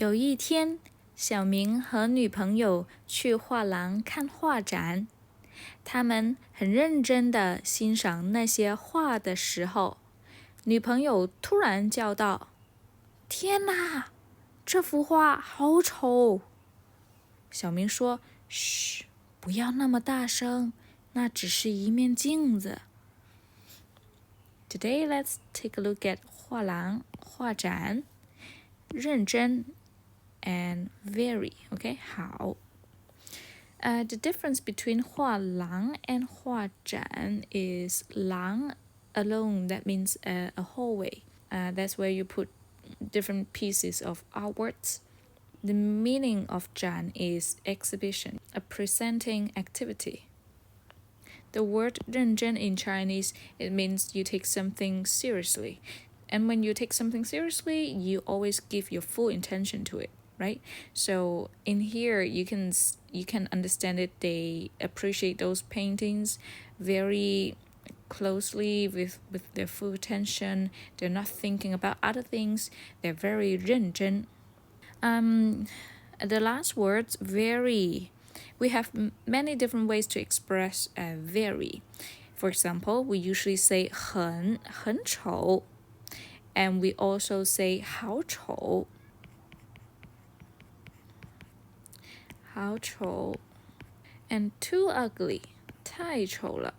有一天，小明和女朋友去画廊看画展，他们很认真地欣赏那些画的时候，女朋友突然叫道：“天哪，这幅画好丑！”小明说：“嘘，不要那么大声，那只是一面镜子。” Today, let's take a look at 画廊画展，认真 and very. Okay, 好。The difference between 画廊 and 画展 is 廊 alone. That means a hallway. That's where you put different pieces of artworks. The meaning of 展 is exhibition, a presenting activity. The word 认真 in Chinese, it means you take something seriously. And when you take something seriously, you always give your full intention to it, right? So in here, you can understand it. They appreciate those paintings very closely with their full attention. They're not thinking about other things. They're very 认真. The last words, very. We have many different ways to express very. For example, we usually say 很丑, and we also say 好丑, 好丑, and too ugly, 太丑了.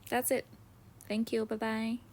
That's it. Thank you. Bye bye.